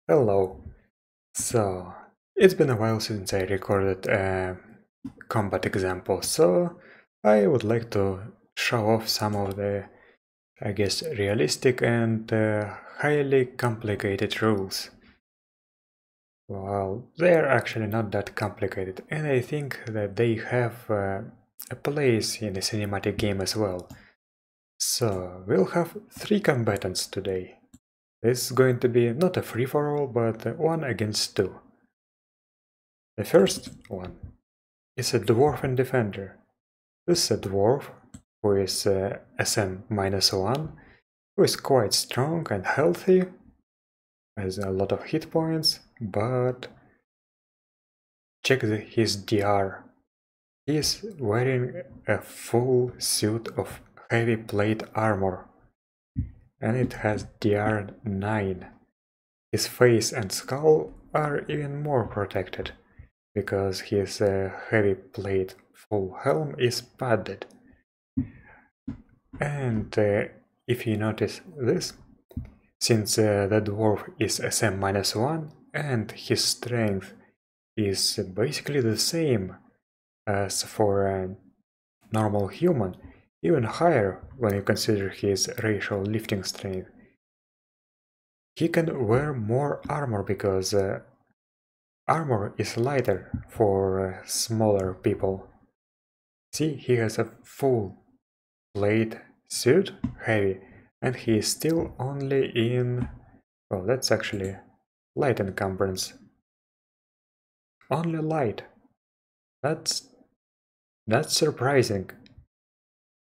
Hello. So, it's been a while since I recorded a combat example, so I would like to show off some of the, realistic and highly complicated rules. Well, they're actually not that complicated, and I think that they have a place in a cinematic game as well. So, we'll have 3 combatants today. This is going to be not a free-for-all, but 1 against 2. The first one is a dwarf defender. This is a dwarf who is SM-1, who is quite strong and healthy, has a lot of hit points, but check his DR. He is wearing a full suit of heavy plate armor, and it has DR 9. His face and skull are even more protected, because his heavy plate full helm is padded. And if you notice this, since the dwarf is SM-1 and his strength is basically the same as for a normal human, even higher when you consider his racial lifting strength, he can wear more armor because armor is lighter for smaller people. See, he has a full plate suit, heavy, and he is still only in... well, that's actually light encumbrance. Only light. That's surprising.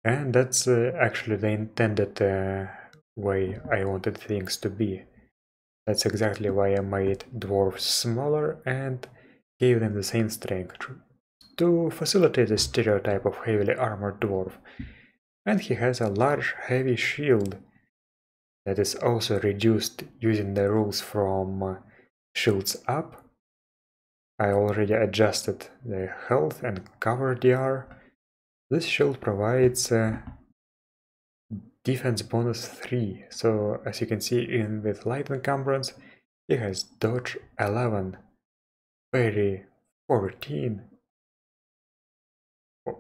And that's actually the intended way I wanted things to be. That's exactly why I made dwarves smaller and gave them the same strength, to facilitate the stereotype of heavily armored dwarf. And he has a large heavy shield that is also reduced using the rules from shields up. I already adjusted the health and cover DR. This shield provides defense bonus 3, so as you can see with light encumbrance, he has dodge 11, parry 14,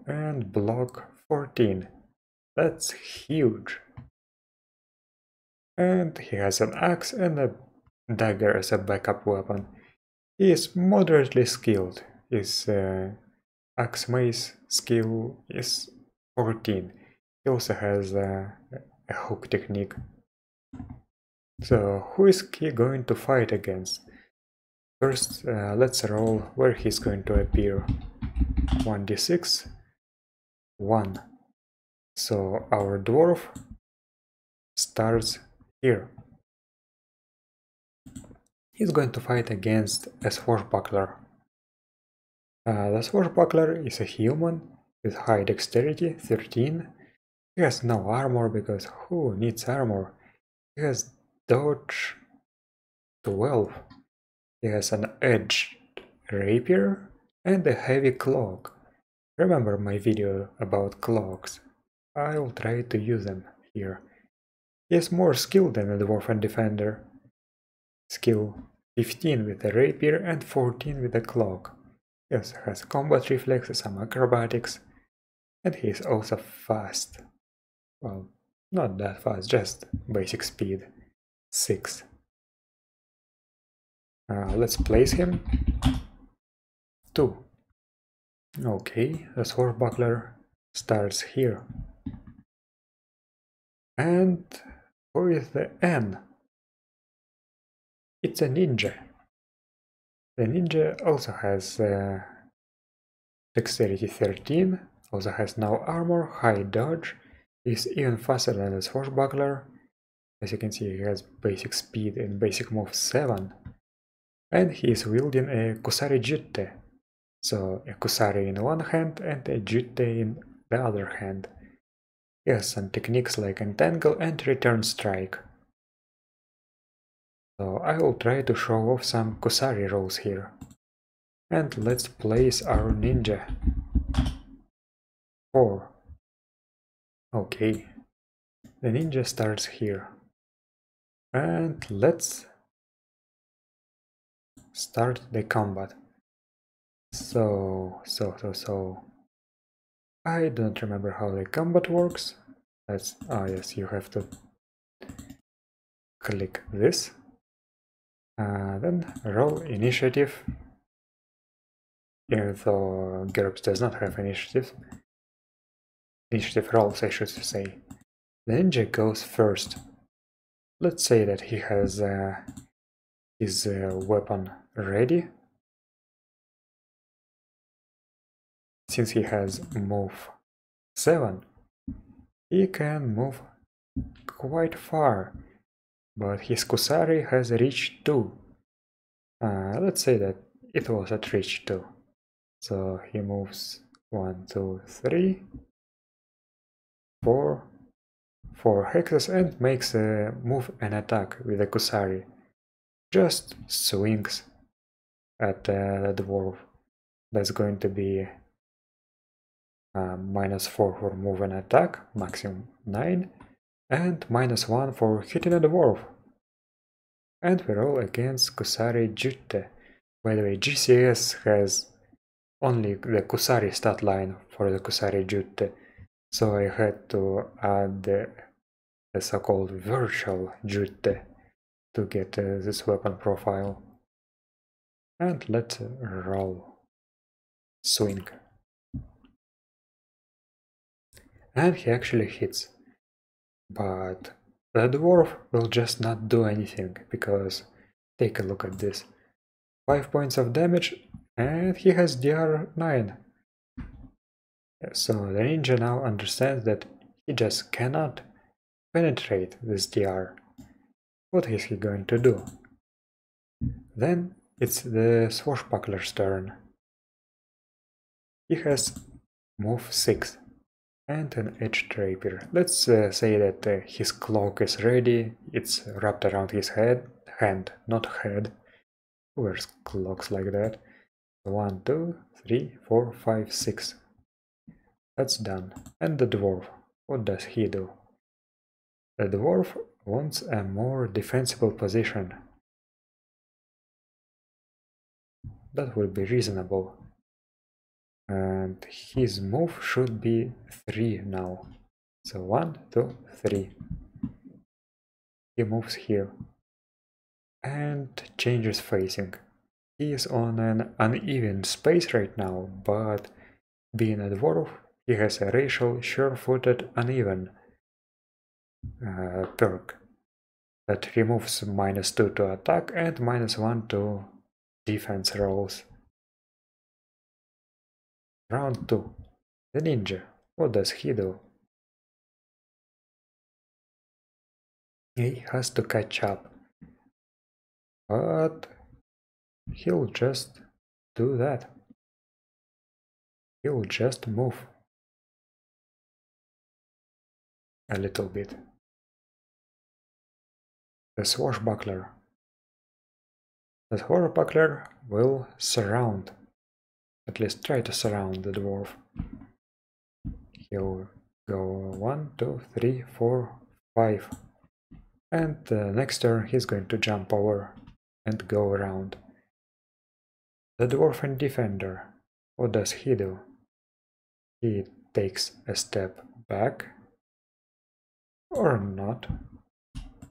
and block 14. That's huge. And he has an axe and a dagger as a backup weapon. He is moderately skilled. His axe mace skill is 14. He also has a hook technique. So who is he going to fight against? First, let's roll where he's going to appear. 1d6, 1. So our dwarf starts here. He's going to fight against a swashbuckler. The swashbuckler is a human with high dexterity, 13. He has no armor because who needs armor? He has dodge 12. He has an edged rapier and a heavy cloak. Remember my video about cloaks? I'll try to use them here. He has more skill than a dwarf defender. Skill 15 with a rapier and 14 with a cloak. He also has combat reflexes, some acrobatics, and he is also fast. Well, not that fast, just basic speed, 6. Let's place him. 2. Okay, the swashbuckler starts here. And who is the N? It's a ninja. The ninja also has dexterity 13, also has no armor, high dodge, is even faster than the swashbuckler. As you can see, he has basic speed and basic move 7. And he is wielding a kusari jitte. So a kusari in one hand and a jitte in the other hand. He has some techniques like entangle and return strike. So I will try to show off some kusari rolls here. And let's place our ninja. 4. Okay. The ninja starts here. And let's start the combat. So I don't remember how the combat works. That's, oh yes, you have to click this. Then roll initiative. Even though GURPS does not have initiative rolls, I should say. The ninja goes first. Let's say that he has his weapon ready. Since he has move 7, he can move quite far, but his Kusari has reach 2. Let's say that it was at reach 2. So he moves 1, 2, 3, 4 hexes and makes a move and attack with the Kusari. Just swings at the dwarf. That's going to be -4 for move and attack, maximum 9, and -1 for hitting a dwarf. And we roll against Kusari Jutte. By the way, GCS has only the Kusari stat line for the Kusari Jutte, so I had to add the so-called virtual Jutte to get this weapon profile. And let's roll. Swing. And he actually hits. But the dwarf will just not do anything, because take a look at this. 5 points of damage, and he has DR 9. So the ninja now understands that he just cannot penetrate this DR. What is he going to do? Then it's the swashbuckler's turn. He has move 6 and an edge draper. Let's say that his cloak is ready, it's wrapped around his hand, not head. Who wears cloaks like that? 1, 2, 3, 4, 5, 6. That's done. And the dwarf, what does he do? The dwarf wants a more defensible position. That will be reasonable. And his move should be 3 now. So 1, 2, 3. He moves here and changes facing. He is on an uneven space right now, but being a dwarf, he has a racial sure-footed uneven perk that removes -2 to attack and -1 to defense rolls. Round 2. The ninja. What does he do? He has to catch up. But he'll just do that. He'll just move a little bit. The swashbuckler. The swashbuckler will surround, at least try to surround the dwarf. He'll go 1, 2, 3, 4, 5. And next turn he's going to jump over and go around. The dwarven defender, what does he do? He takes a step back, or not.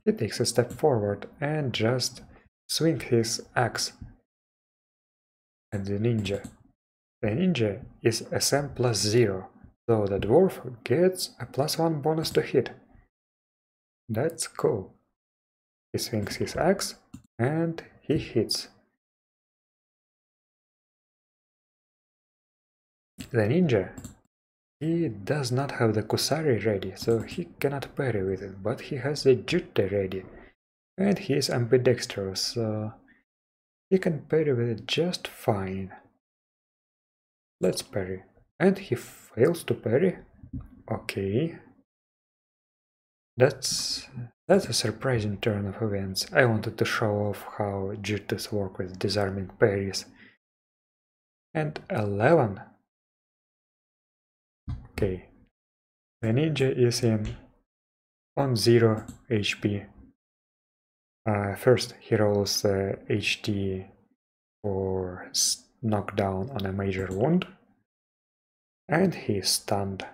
He takes a step forward and just swings his axe at the ninja. The ninja is SM +0, so the dwarf gets a +1 bonus to hit. That's cool. He swings his axe and he hits. The ninja, he does not have the Kusari ready, so he cannot parry with it, but he has the Jutte ready. And he is ambidextrous, so he can parry with it just fine. Let's parry. And he fails to parry? Okay. That's a surprising turn of events. I wanted to show off how Juttes work with disarming parries. And 11. Okay. The ninja is on 0 HP. First he rolls HT for knockdown on a major wound, and he is stunned.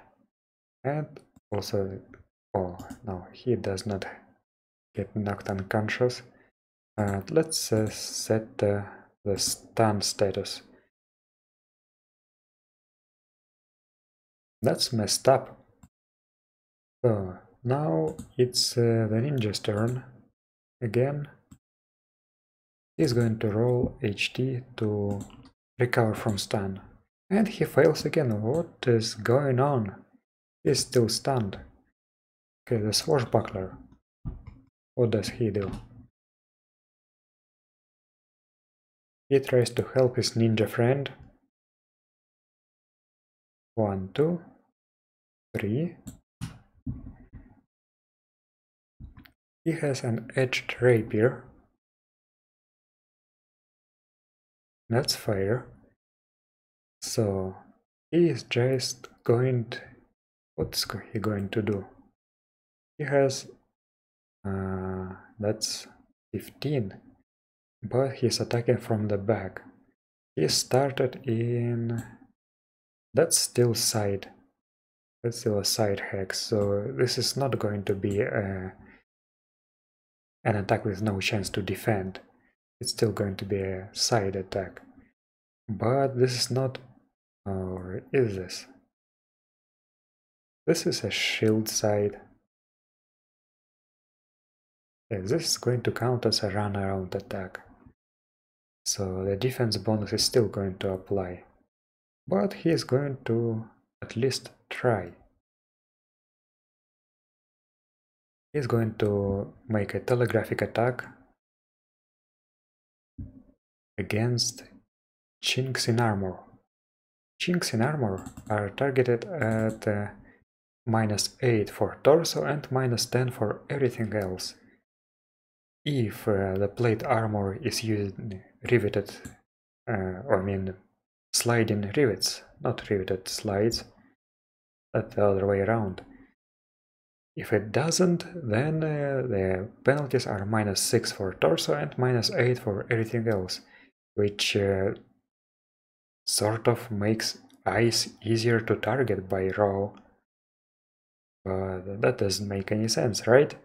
And also, oh no, he does not get knocked unconscious. Let's set the stun status. That's messed up. So now it's the ninja's turn again. He's going to roll HT to recover from stun. And he fails again. What is going on? He's still stunned. Okay, the swashbuckler. What does he do? He tries to help his ninja friend. 1, 2, 3. He has an edged rapier. That's fair. So he is just going to... What's he going to do? He has... that's 15. But he's attacking from the back. He started in... That's still side. That's still a side hex, so this is not going to be an attack with no chance to defend. It's still going to be a side attack. But this is not... or is this? This is a shield side. Yeah, this is going to count as a run-around attack. So the defense bonus is still going to apply. But he is going to at least try. He's going to make a telegraphic attack against chinks in armor. Chinks in armor are targeted at -8 for torso and -10 for everything else. If the plate armor is using riveted, or I mean sliding rivets, not riveted slides, that's the other way around. If it doesn't, then the penalties are -6 for torso and -8 for everything else, which sort of makes ice easier to target by raw. But that doesn't make any sense, right?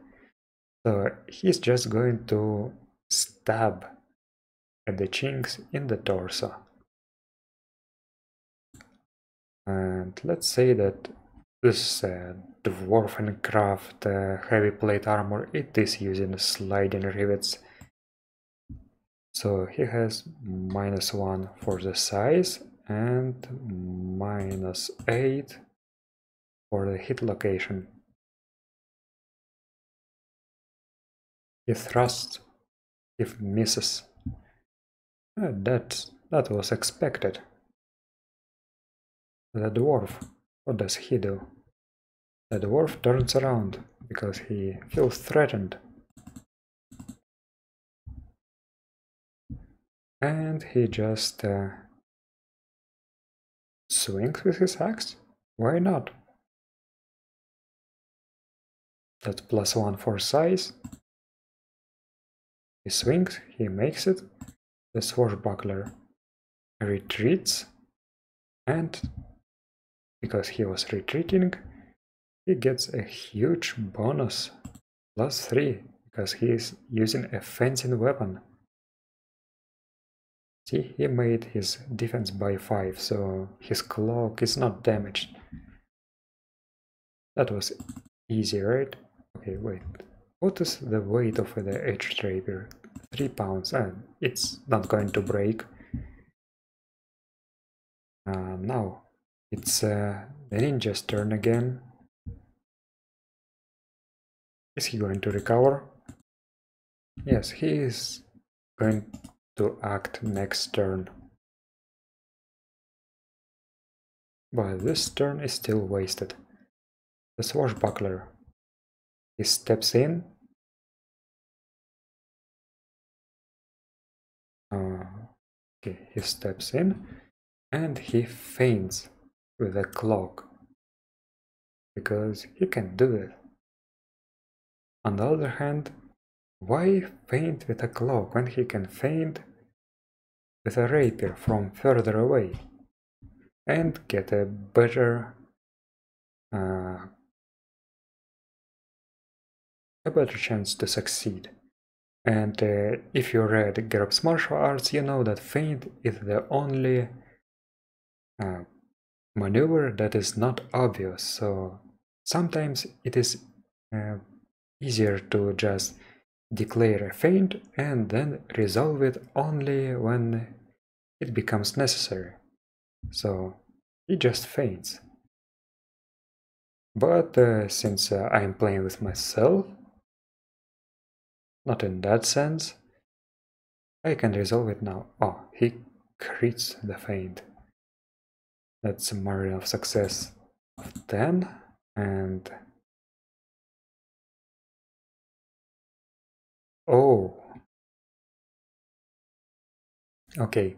So he's just going to stab at the chinks in the torso. And let's say that this dwarf craft heavy plate armor, it is using sliding rivets. So he has -1 for the size and -8 for the hit location. He thrusts, he misses. That was expected. The dwarf, what does he do? The dwarf turns around because he feels threatened. And he just swings with his axe? Why not? That's +1 for size. He swings, he makes it. The swashbuckler retreats, and because he was retreating, he gets a huge bonus, +3, because he is using a fencing weapon. See, he made his defense by 5, so his cloak is not damaged. That was easy, right? Okay, wait. What is the weight of the edged rapier? 3 pounds, and it's not going to break. Now, it's the ninja's turn again. Is he going to recover? Yes, he is going to act next turn. But this turn is still wasted. The swashbuckler. He steps in. Okay, he steps in and he feints with a cloak. Because he can do it. On the other hand, why feint with a cloak when he can feint with a rapier from further away and get a better chance to succeed. And if you read GURPS martial arts, you know that feint is the only maneuver that is not obvious, so sometimes it is easier to just declare a feint and then resolve it only when it becomes necessary. So he just feints. But since I'm playing with myself, not in that sense, I can resolve it now. Oh, he crits the feint. That's a margin of success of 10, and oh, okay.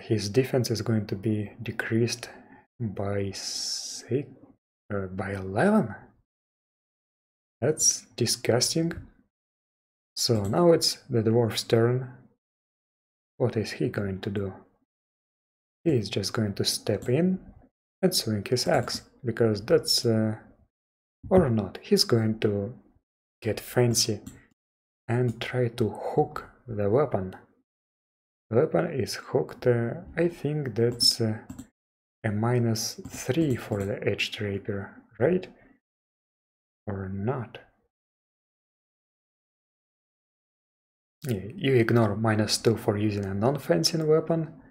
His defense is going to be decreased by 11. That's disgusting. So now it's the dwarf's turn. What is he going to do? He is just going to step in and swing his axe, because that's or not. He's going to get fancy and try to hook the weapon. The weapon is hooked. I think that's a -3 for the edged rapier, right? Or not? Yeah, you ignore -2 for using a non-fencing weapon,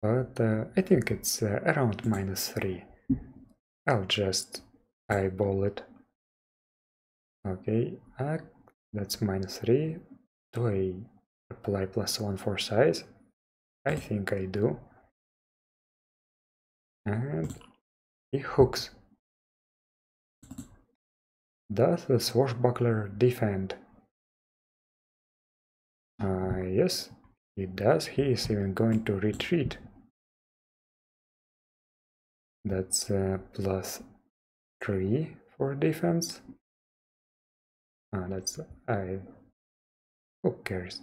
but I think it's around -3. I'll just eyeball it. Okay, that's -3. Do I apply +1 for size? I think I do. And he hooks. Does the swashbuckler defend? Yes, he does. He is even going to retreat. That's +3 for defense. That's who cares?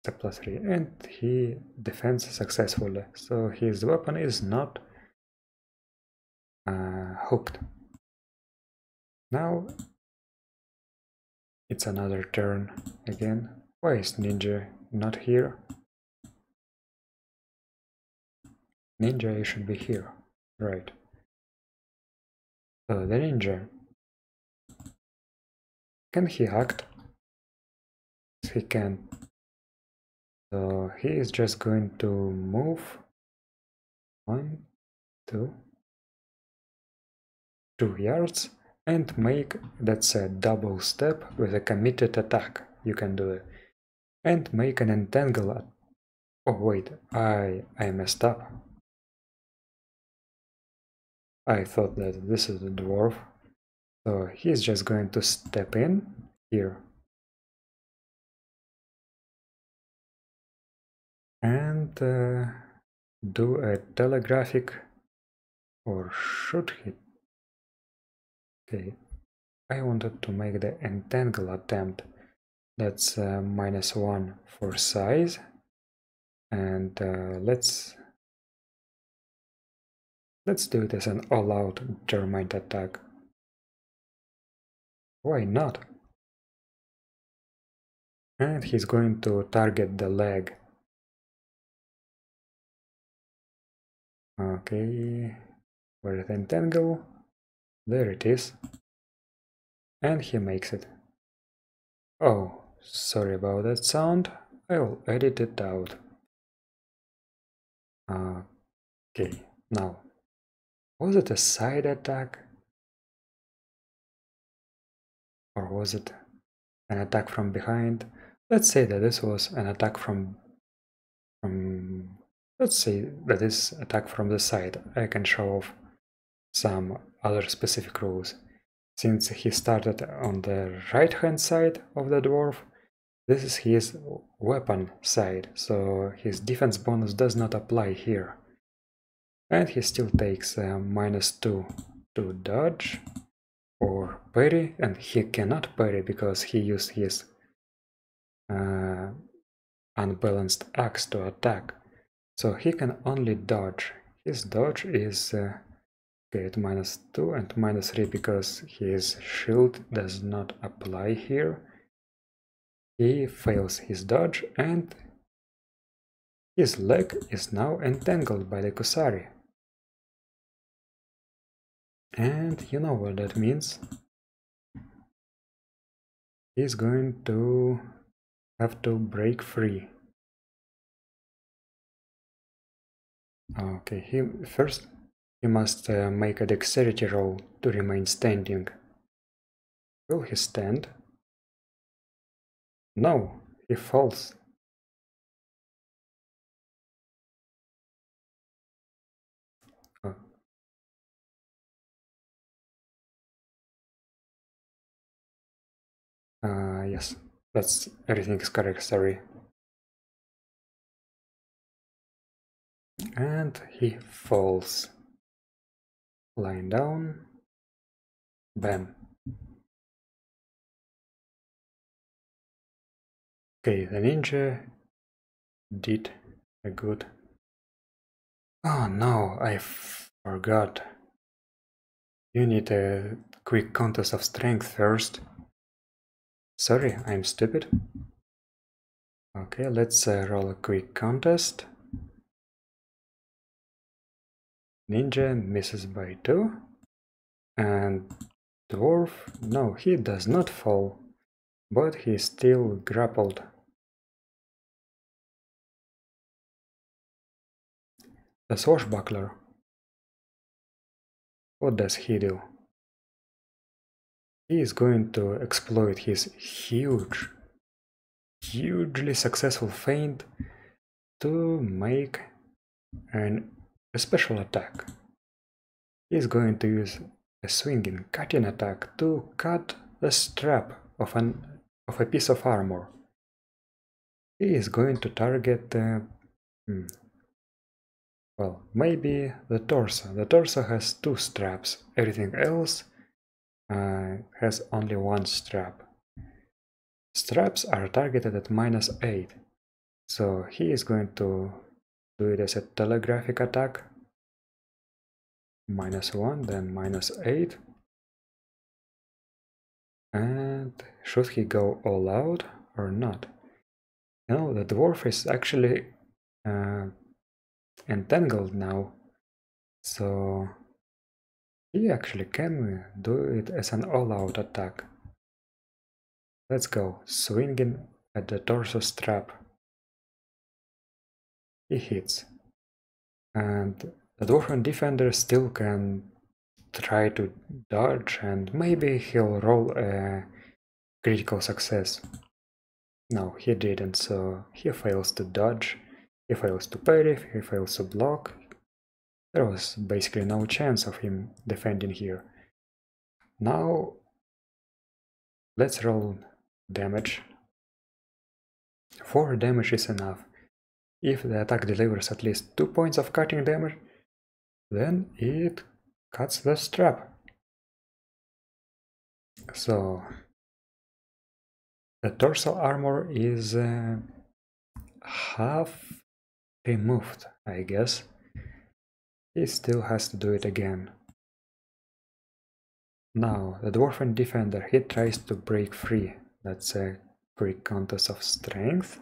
It's a +3, and he defends successfully. So his weapon is not hooked. Now it's another turn again. Why is Ninja not here? Ninja, you should be here. Right. So the ninja. Can he act? He can. So he is just going to move 1, 2 yards and make, that's a double step with a committed attack. You can do it. And make an entangle. Oh wait, I messed up. I thought that this is a dwarf. So he's just going to step in here. And do a telegraphic, or should he? Okay, I wanted to make the entangle attempt. That's -1 for size, and let's do it as an all-out termite attack. Why not? And he's going to target the leg. Okay, where's the entangle? There it is. And he makes it. Oh, sorry about that sound. I will edit it out. Okay, now, was it a side attack? Or was it an attack from behind? Let's say that this was an attack from let's say that this attack from the side. I can show off some other specific rules. Since he started on the right hand side of the dwarf, this is his weapon side, so his defense bonus does not apply here. And he still takes -2 to dodge or parry, and he cannot parry because he used his unbalanced axe to attack, so he can only dodge. His dodge is okay, at -2 and -3 because his shield does not apply here. He fails his dodge and his leg is now entangled by the Kusari. And you know what that means. He's going to have to break free. Okay, he must make a dexterity roll to remain standing. Will he stand? No, he falls. Oh. Yes, that's everything is correct, sorry. And he falls. Lying down. Bam. Okay, the ninja did a good... Oh no, I forgot. You need a quick contest of strength first. Sorry, I'm stupid. Okay, let's roll a quick contest. Ninja misses by 2. And dwarf, no, he does not fall, but he's still grappled. The swashbuckler. What does he do? He is going to exploit his hugely successful feint to make a special attack. He is going to use a swinging cutting attack to cut the strap of a piece of armor. He is going to target well, maybe the torso. The torso has 2 straps, everything else has only 1 strap. Straps are targeted at -8, so he is going to do it as a telegraphic attack. -1, then -8. And should he go all out or not? You know, the dwarf is actually entangled now, so he actually can do it as an all-out attack. Let's go, swinging at the torso strap. He hits. And the dwarven defender still can try to dodge, and maybe he'll roll a critical success. No, he didn't, so he fails to dodge, he fails to parry, he fails to block. There was basically no chance of him defending here. Now let's roll damage. 4 damage is enough. If the attack delivers at least 2 points of cutting damage, then it cuts the strap. So the torso armor is half removed, I guess. He still has to do it again. Now, the dwarven defender, he tries to break free. That's a quick contest of strength.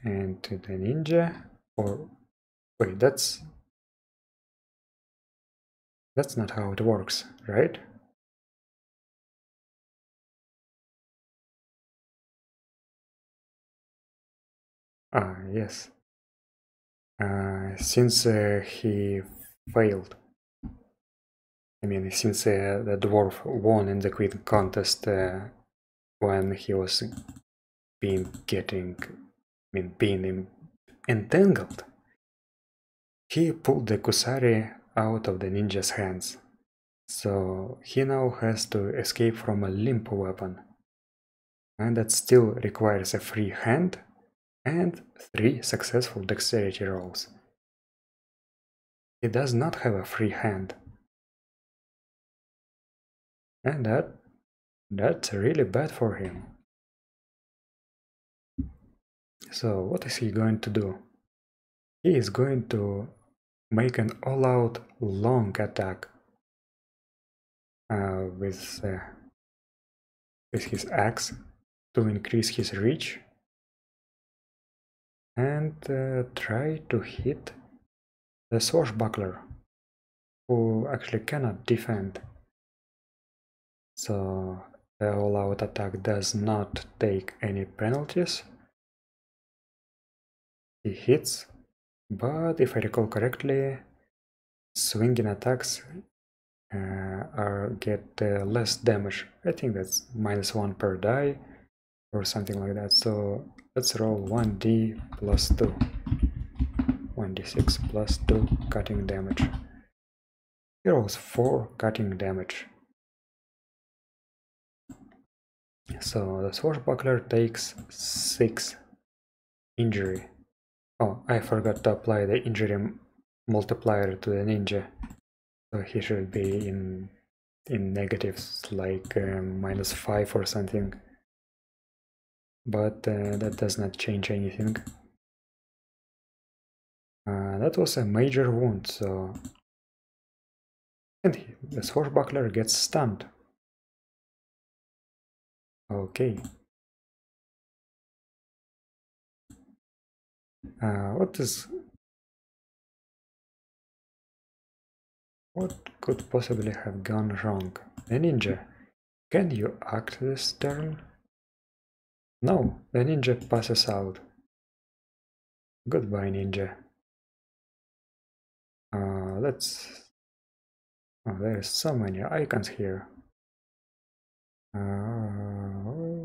And to the ninja, or wait, that's not how it works, right? Ah, yes. Since he failed, I mean, since the dwarf won in the quick contest when he was being entangled, he pulled the Kusari out of the ninja's hands, so he now has to escape from a limp weapon, and that still requires a free hand and 3 successful dexterity rolls. He does not have a free hand, and that's really bad for him. So what is he going to do? He is going to make an all-out long attack with his axe to increase his reach and try to hit the swashbuckler, who actually cannot defend. So the all-out attack does not take any penalties. He hits, but if I recall correctly, swinging attacks get less damage. I think that's -1 per die or something like that. So let's roll 1d plus 2. 1d6 plus 2 cutting damage. He rolls 4 cutting damage. So the swashbuckler takes 6 injury. Oh, I forgot to apply the injury multiplier to the ninja. So he should be in negatives, like -5 or something. But that does not change anything. That was a major wound, so... And the swashbuckler gets stunned. Okay. What could possibly have gone wrong? The ninja, can you act this turn? No, the ninja passes out. Goodbye, ninja. Oh, there's so many icons here.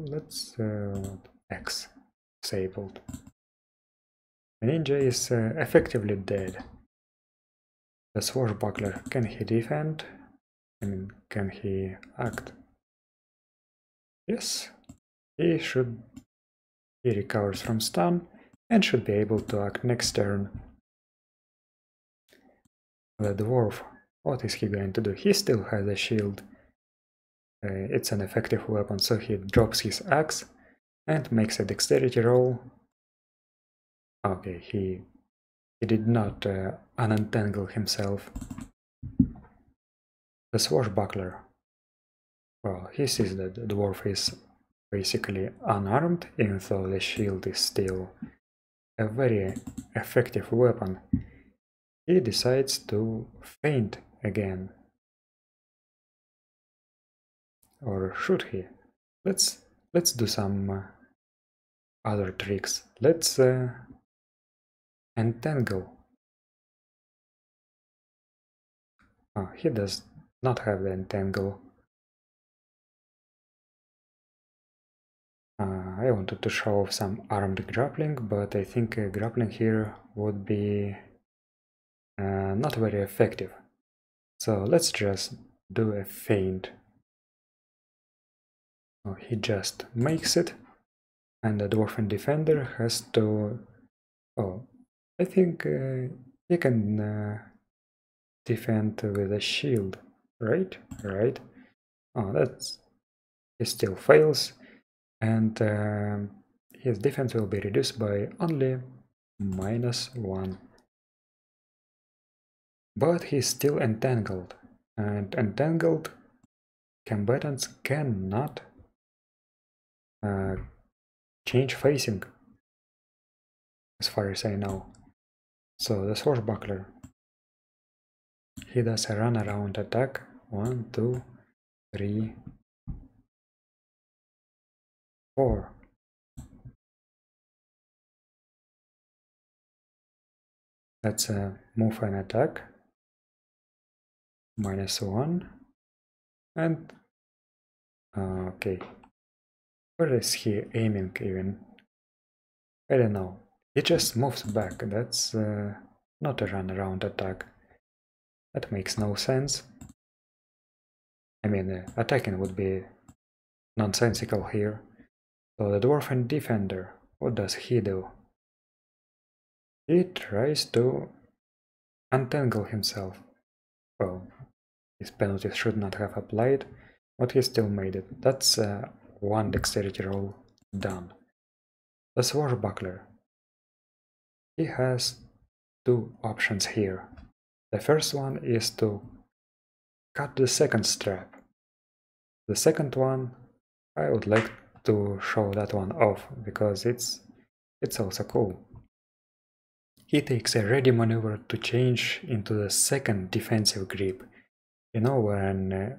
Let's X disabled. The ninja is effectively dead. The swashbuckler, can he defend? I mean, can he act? Yes, he recovers from stun and should be able to act next turn. The dwarf, what is he going to do? He still has a shield. It's an effective weapon, so he drops his axe and makes a dexterity roll. Okay, he did not unentangle himself. The swashbuckler. Well, he sees that the dwarf is basically unarmed, even though the shield is still a very effective weapon. He decides to feint again. Or should he? Let's do some other tricks. Let's entangle. Oh, he does not have the entangle. I wanted to show off some armed grappling, but I think grappling here would be not very effective. So let's just do a feint. Oh, he just makes it, and the dwarven defender has to... Oh, I think he can defend with a shield, right? Right. Oh, that's... He still fails, and his defense will be reduced by only -1. But he's still entangled, and entangled combatants cannot change facing, as far as I know. So the swashbuckler, he does a runaround attack. 1, 2, 3, 4. Let's move an attack. -1. And okay, where is he aiming even? I don't know. He just moves back. That's not a runaround attack. That makes no sense. I mean, attacking would be nonsensical here. So the dwarven defender, what does he do? He tries to untangle himself. Well, his penalties should not have applied, but he still made it. That's one dexterity roll done. The swashbuckler, he has two options here. The first one is to cut the second strap. The second one, I would like to show that one off because it's also cool. He takes a ready maneuver to change into the second defensive grip. You know, when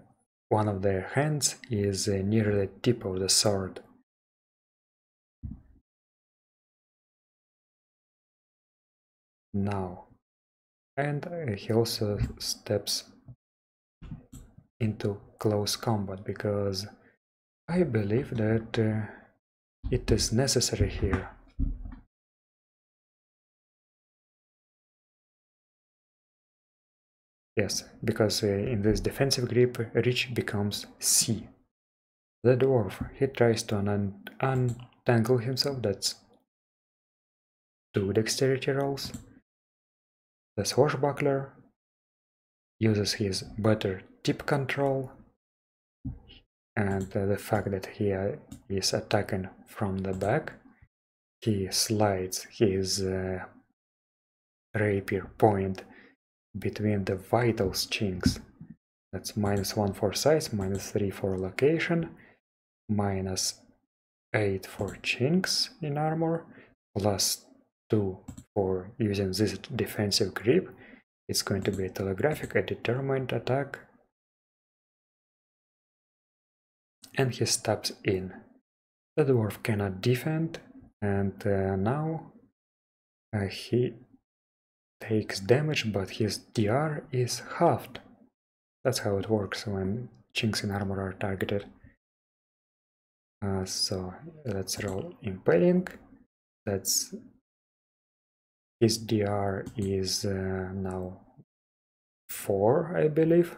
one of the hands is near the tip of the sword. Now, and he also steps into close combat because I believe that it is necessary here. Yes, because in this defensive grip, reach becomes C. The dwarf, he tries to untangle himself, that's 2 dexterity rolls. The swashbuckler uses his better tip control, and the fact that he is attacking from the back, he slides his rapier point between the vitals chinks. That's -1 for size, -3 for location, -8 for chinks in armor, +2 for using this defensive grip. It's going to be a telegraphic, a determined attack. And he steps in. The dwarf cannot defend, and now he takes damage, but his DR is halved. That's how it works when chinks in armor are targeted. So let's roll impaling. That's his DR is now 4, I believe.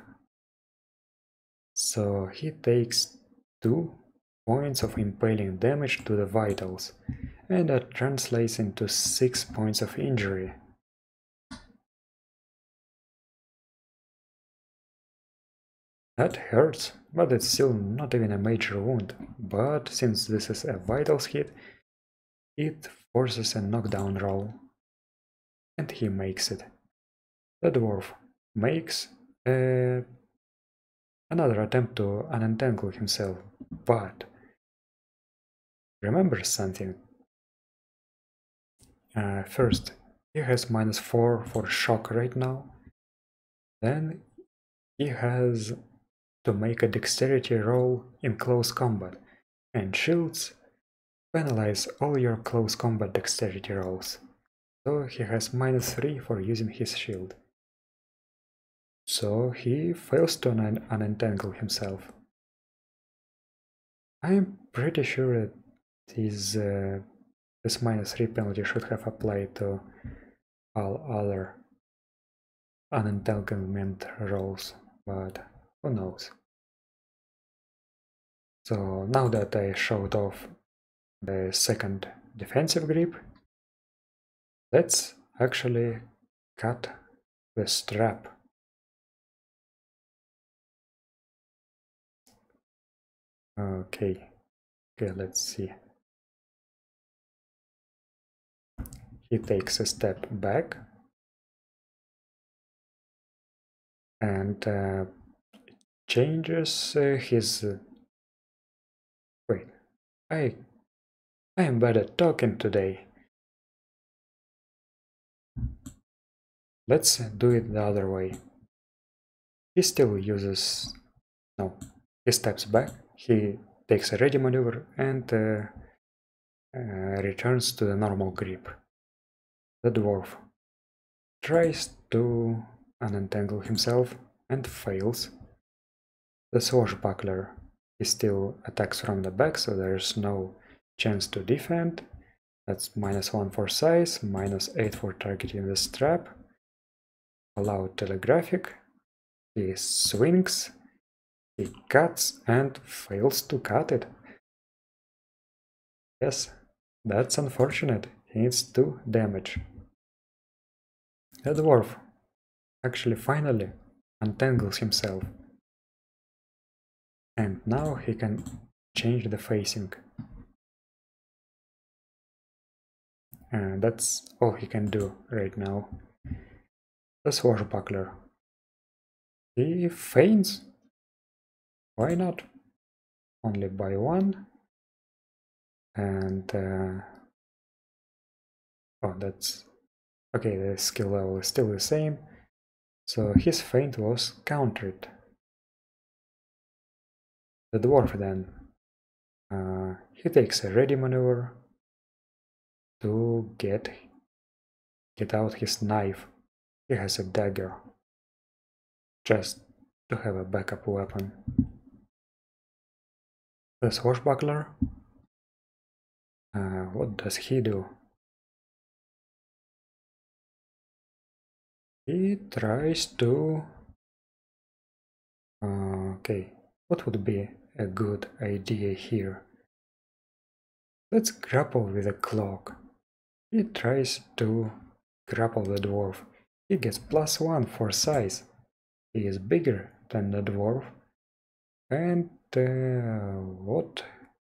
So he takes 2 points of impaling damage to the vitals, and that translates into 6 points of injury. That hurts, but it's still not even a major wound, but since this is a vitals hit, it forces a knockdown roll, and he makes it. The dwarf makes another attempt to unentangle himself, but remember something. First, he has -4 for shock right now, then he has to make a dexterity roll in close combat, and shields penalize all your close combat dexterity rolls, so he has -3 for using his shield. So he fails to unentangle himself. I'm pretty sure that this -3 penalty should have applied to all other unentanglement rolls, but who knows. So now that I showed off the second defensive grip, let's actually cut the strap. Okay, let's see. He takes a step back and changes his... Wait, I am bad at talking today. Let's do it the other way. He still uses... No, he steps back, he takes a ready maneuver and returns to the normal grip. The dwarf tries to unentangle himself and fails. The swashbuckler still attacks from the back, so there's no chance to defend. That's -1 for size, -8 for targeting the strap. Allowed telegraphic. He swings, he cuts and fails to cut it. Yes, that's unfortunate. He needs 2 damage. The dwarf actually finally untangles himself. And now he can change the facing. and that's all he can do right now. The swashbuckler. He feints. Why not? Only by one. And oh, that's okay. The skill level is still the same, so his feint was countered. The dwarf then, he takes a ready maneuver to get out his knife. He has a dagger, just to have a backup weapon. The swashbuckler, what does he do? He tries to... okay, what would be a good idea here? Let's grapple with a cloak. He tries to grapple the dwarf. He gets +1 for size. He is bigger than the dwarf. And what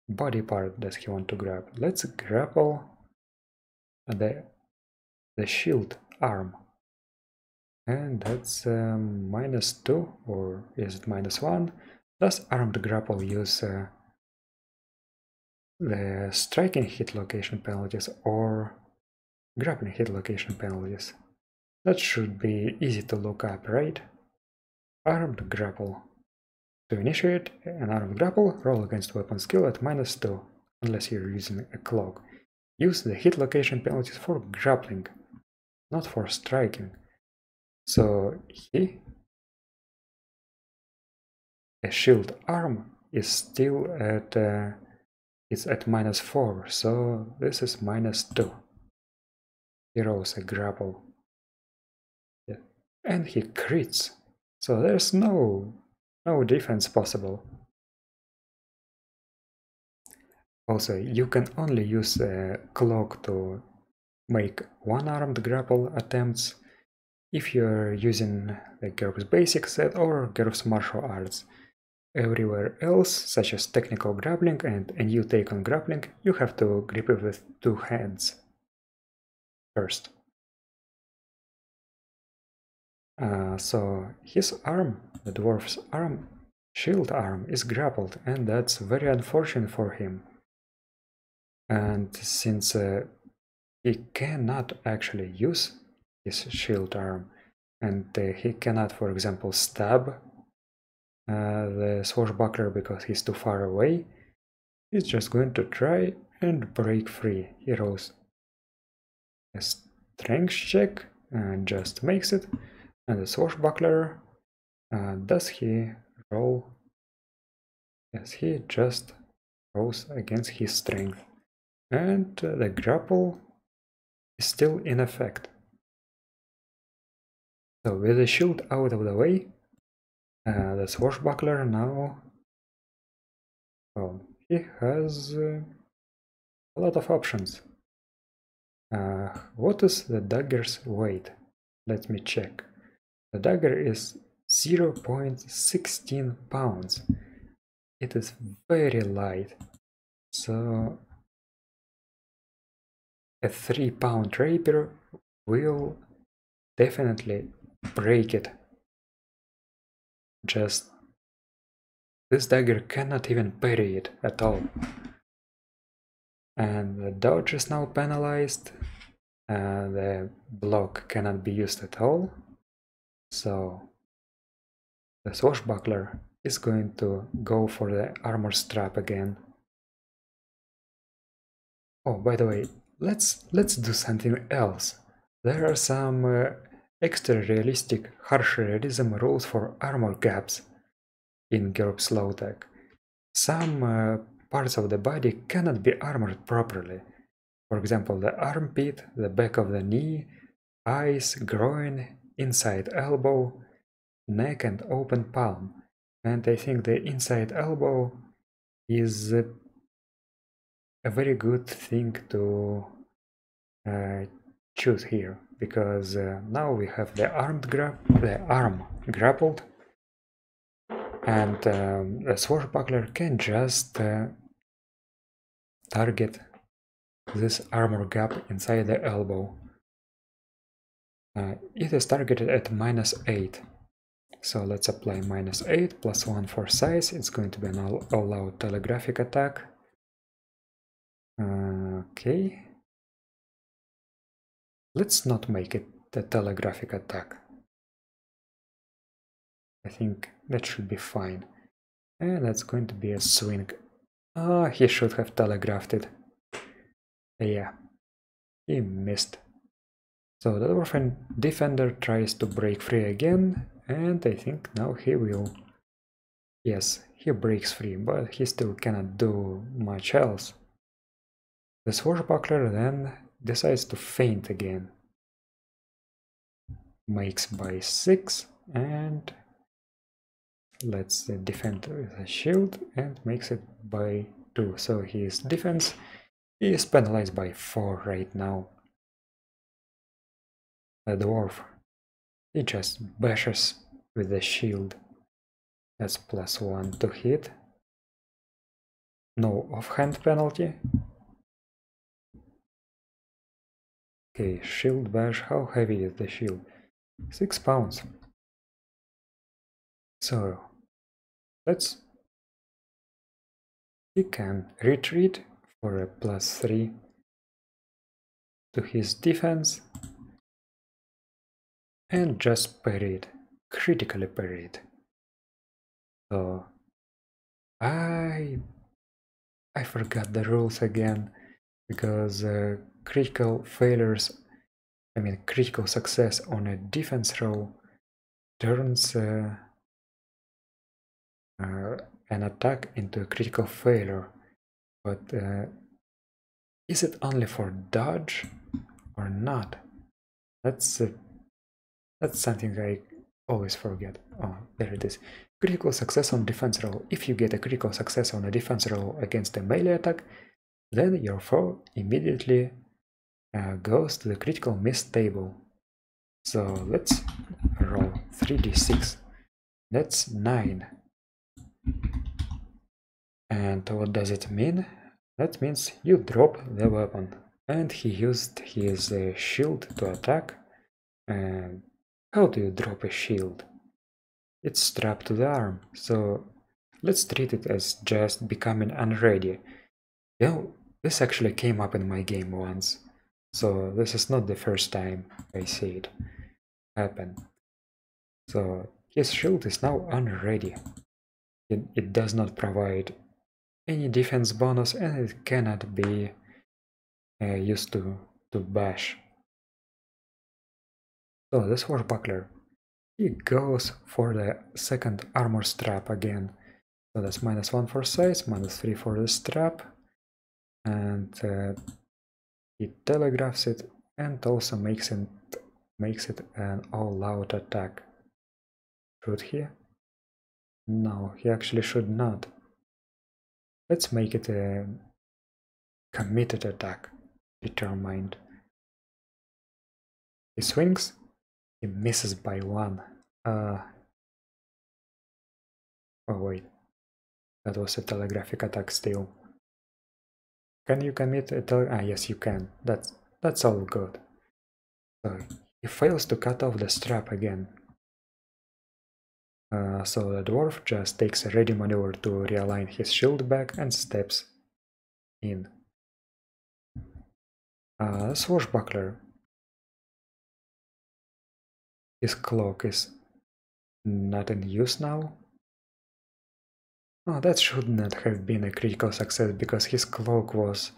body part does he want to grab? Let's grapple the shield arm. And that's -2, or is it -1? Does armed grapple use the striking hit location penalties or grappling hit location penalties? That should be easy to look up, right? Armed grapple. To initiate an armed grapple, roll against weapon skill at -2, unless you're using a cloak. Use the hit location penalties for grappling, not for striking. So a shield arm is still at it's at -4, so this is -2. He rolls a grapple. Yeah. And he crits. So there's no defense possible. Also, you can only use a cloak to make one-armed grapple attempts if you're using the GURPS basic set or GURPS martial arts. Everywhere else, such as technical grappling and a new take on grappling, you have to grip it with 2 hands first. So his arm, the dwarf's arm, shield arm, is grappled, and that's very unfortunate for him. And since he cannot actually use his shield arm, and he cannot, for example, stab the swashbuckler because he's too far away, he's just going to try and break free. He rolls a strength check and just makes it. And the swashbuckler, does he roll? Yes, he just rolls against his strength. And the grapple is still in effect. So with the shield out of the way, the swashbuckler now, well, he has a lot of options. What is the dagger's weight? Let me check. The dagger is 0.16 pounds. It is very light. So a 3-pound rapier will definitely break it. Just this dagger cannot even parry it at all. And the dodge is now penalized. The block cannot be used at all. So the swashbuckler is going to go for the armor strap again. Oh, by the way, let's do something else. There are some extra realistic harsh realism rules for armor gaps in GURPS low tech. Some parts of the body cannot be armored properly. For example, the armpit, the back of the knee, eyes, groin, inside elbow, neck and open palm. And I think the inside elbow is a very good thing to choose here, because now we have the arm grappled, and the swashbuckler can just target this armor gap inside the elbow. It is targeted at -8. So let's apply -8 +1 for size. It's going to be an all-out telegraphic attack. Okay. Let's not make it the telegraphic attack. I think that should be fine. And that's going to be a swing. He should have telegraphed it. Yeah, he missed. So the dwarf defender tries to break free again, and I think now he will. Yes, he breaks free, but he still cannot do much else. The swashbuckler then decides to feint again. Makes by 6, and let's defend with a shield, and makes it by 2. So his defense is penalized by 4 right now. The dwarf, he just bashes with the shield. That's +1 to hit. No offhand penalty. Okay, shield bash. How heavy is the shield? 6 pounds. So he can retreat for a +3 to his defense and just parry it, critically parry it. So I forgot the rules again, because critical success on a defense roll turns an attack into a critical failure. But is it only for dodge or not? That's something I always forget. Oh, there it is. Critical success on defense roll. If you get a critical success on a defense roll against a melee attack, then your foe immediately goes to the critical miss table. So let's roll 3d6. That's 9. And what does it mean? That means you drop the weapon. And he used his shield to attack. And how do you drop a shield? It's strapped to the arm, so let's treat it as just becoming unready. You know, this actually came up in my game once, so this is not the first time I see it happen. So his shield is now unready. It does not provide any defense bonus, and it cannot be used to bash. So the swashbuckler, he goes for the second armor strap again. So that's -1 for size, -3 for the strap, and he telegraphs it and also makes it an all-out attack. Should he? No, he actually should not. Let's make it a committed attack, determined. He swings, he misses by 1. Oh wait, that was a telegraphic attack still. Can you commit a yes, you can. That's all good. So he fails to cut off the strap again. So the dwarf just takes a ready maneuver to realign his shield back and steps in. Swashbuckler. His cloak is not in use now. Oh, that should not have been a critical success, because his cloak was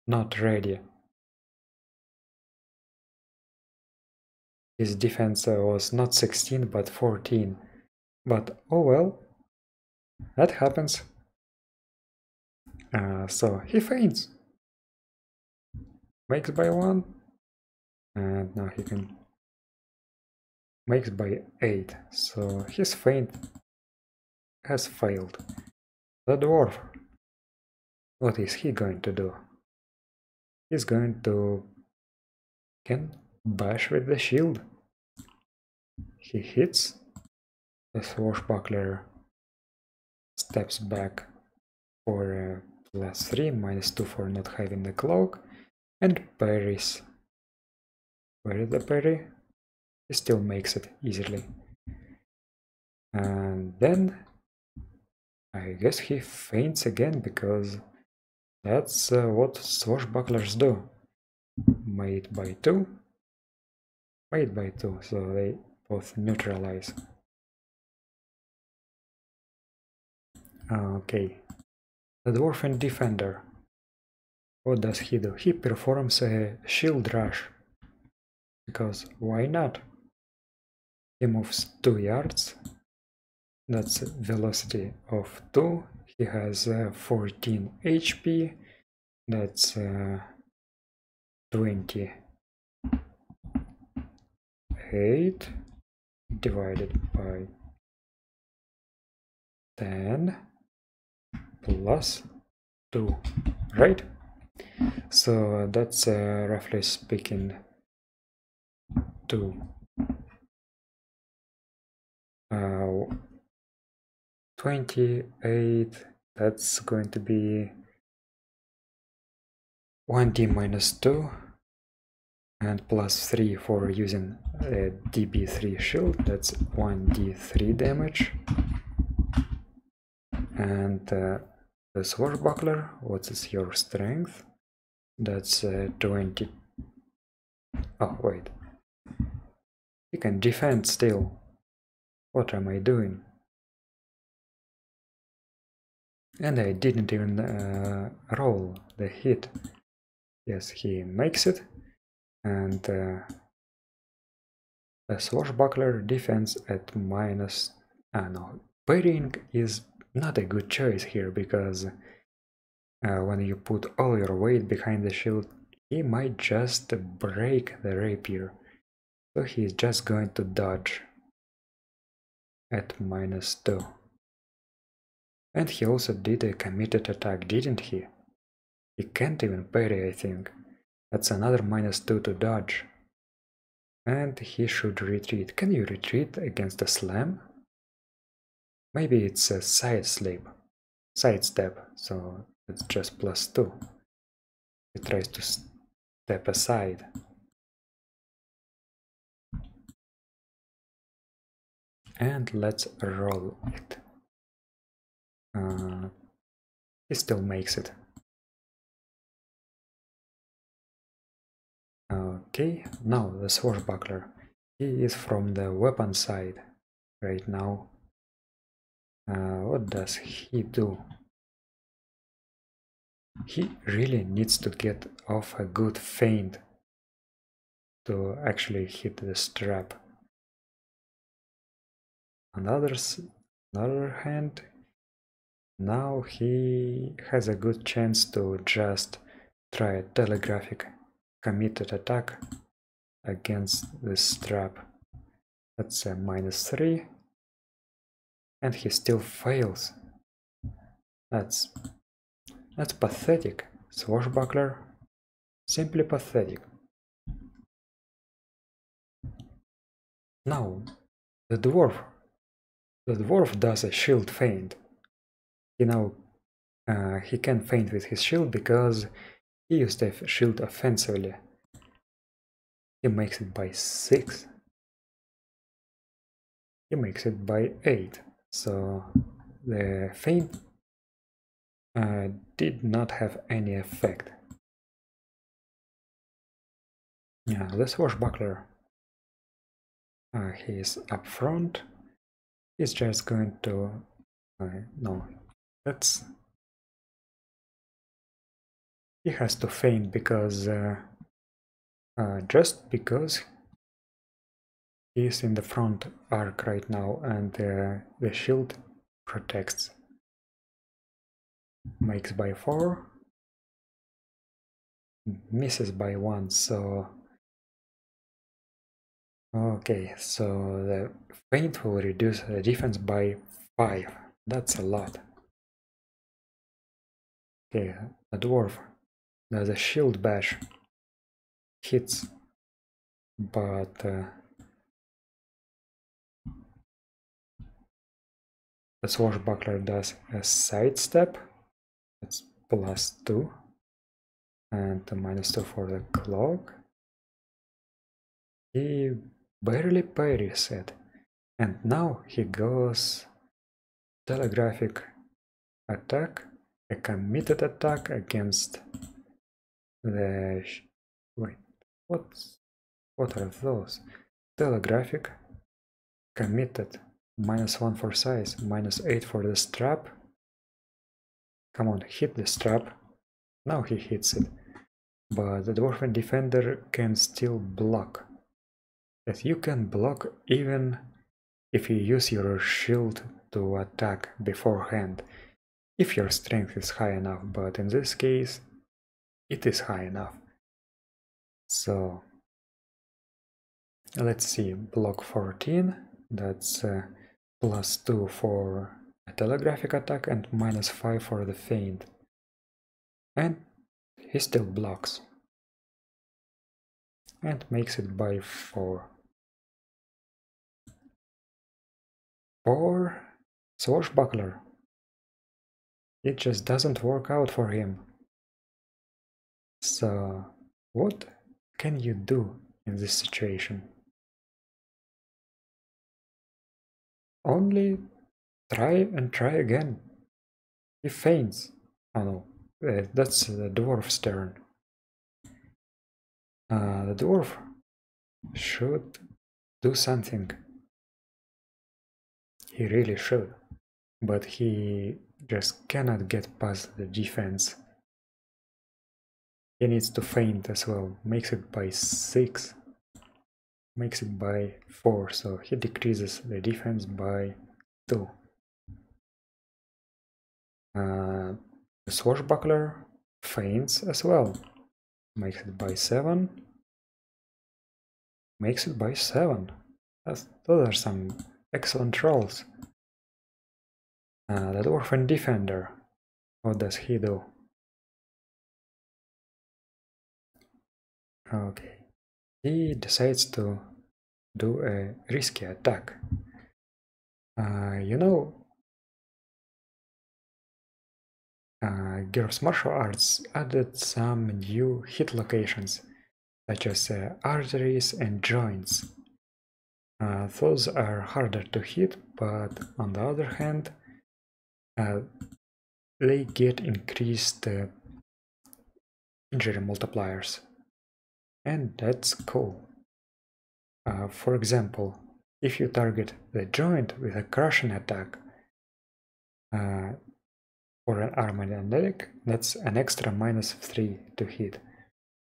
not ready. His defense was not 16 but 14. But oh well, that happens. So he feints. Makes by 1. And now he can makes by 8. So his feint has failed. The dwarf, what is he going to do? He's going to bash with the shield. He hits. The swashbuckler steps back for a +3, -2 for not having the cloak, and parries. Where is the parry? He still makes it easily. And then I guess he faints again, because that's what swashbucklers do. Mate by 2. Mate by 2, so they both neutralize. Okay. The dwarf defender. What does he do? He performs a shield rush. Because why not? He moves 2 yards. That's velocity of 2. He has 14 HP. That's 28 divided by 10 plus 2, right? So that's roughly speaking 2. 28, that's going to be 1d minus 2 and plus 3 for using a db3 shield, that's 1d3 damage. And the swashbuckler, what is your strength? That's 20. Oh, wait. He can defend still. What am I doing? And I didn't even roll the hit. Yes, he makes it. And the swashbuckler defense at minus... no, parrying is not a good choice here, because when you put all your weight behind the shield, he might just break the rapier. So he's just going to dodge at -2. And he also did a committed attack, didn't he? He can't even parry, I think. That's another -2 to dodge. And he should retreat. Can you retreat against a slam? Maybe it's a sidestep, so it's just +2. He tries to step aside. And let's roll it. He still makes it. Okay, now the swashbuckler. He is from the weapon side right now. What does he do? He really needs to get off a good feint to actually hit the strap. On the other hand, now he has a good chance to just try a telegraphic committed attack against the strap. That's a -3, and he still fails. That's pathetic. Swashbuckler, simply pathetic. Now, the dwarf does a shield feint. He can feint with his shield because he used a shield offensively. He makes it by 6. He makes it by 8. So the feint did not have any effect. Yeah, the swashbuckler. He is up front. He's just going to... no, that's... He has to feint because... just because he is in the front arc right now, and the shield protects. Makes by 4. Misses by 1, so... Okay, so the feint will reduce the defense by 5. That's a lot. Okay, a dwarf does a shield bash. Hits, but the swashbuckler does a sidestep. That's +2 and -2 for the cloak. He barely parries it, and now he goes telegraphic attack, a committed attack against the... Wait, what are those? Telegraphic, committed, -1 for size, -8 for the strap. Come on, hit the strap. Now he hits it. But the dwarven defender can still block. That you can block even if you use your shield to attack beforehand, if your strength is high enough, but in this case it is high enough. So let's see, block 14, that's +2 for a telegraphic attack and -5 for the feint. And he still blocks. And makes it by 4. Or swashbuckler. It just doesn't work out for him. So what can you do in this situation? Only try and try again. He feints. Oh no, that's the dwarf's turn. The dwarf should do something. He really should. But he just cannot get past the defense. He needs to feint as well. Makes it by 6. Makes it by 4, so he decreases the defense by 2. The swashbuckler feints as well. Makes it by 7. Makes it by 7. Those are some excellent rolls. The dwarven defender. What does he do? Okay. He decides to do a risky attack. You know, GURPS martial arts added some new hit locations, such as arteries and joints. Those are harder to hit, but on the other hand, they get increased injury multipliers, and that's cool. For example, if you target the joint with a crushing attack for an armored and leg, that's an extra -3 to hit,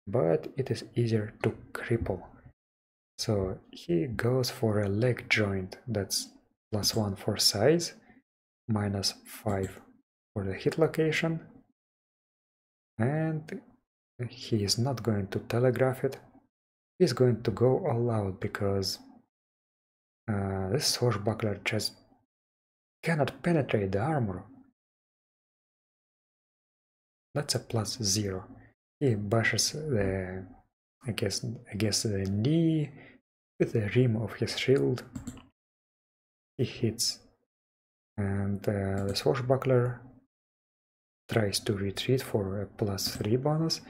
but it is easier to cripple. So he goes for a leg joint, that's +1 for size, -5 for the hit location, and he is not going to telegraph it. He's going to go all out because this swashbuckler just cannot penetrate the armor. That's a +0. He bashes the, I guess the knee with the rim of his shield. He hits, and the swashbuckler tries to retreat for a +3 bonus.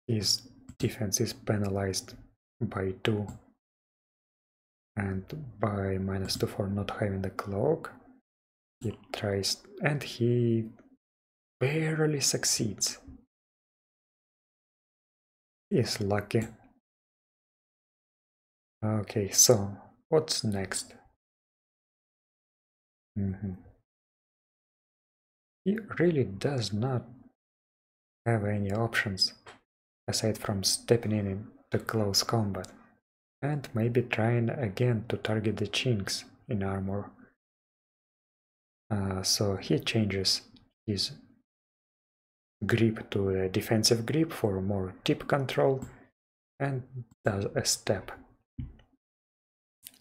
His defense is penalized by 2 and by -2 for not having the cloak. He tries, and he barely succeeds. He is lucky. Okay, so what's next? He really does not have any options aside from stepping in the close combat and maybe trying again to target the chinks in armor. So he changes his grip to a defensive grip for more tip control and does a step.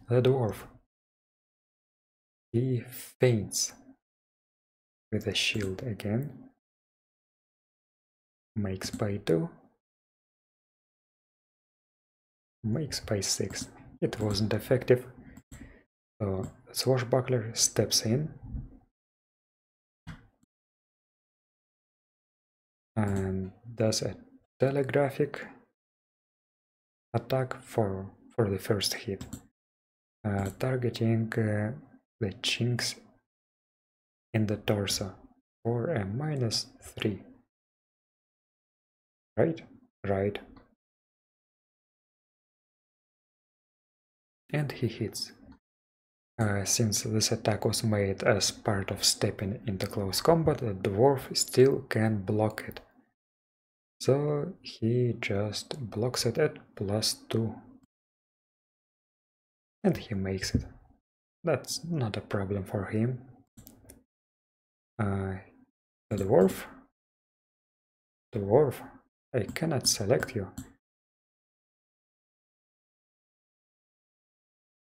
The dwarf, he feints with a shield again, makes by 2, makes by 6. It wasn't effective, so the swashbuckler steps in and does a telegraphic attack for the first hit, targeting the chinks in the torso for a -3. Right? Right. And he hits. Since this attack was made as part of stepping into close combat, the dwarf still can block it. So he just blocks it at +2. And he makes it. That's not a problem for him. The dwarf? Dwarf, I cannot select you.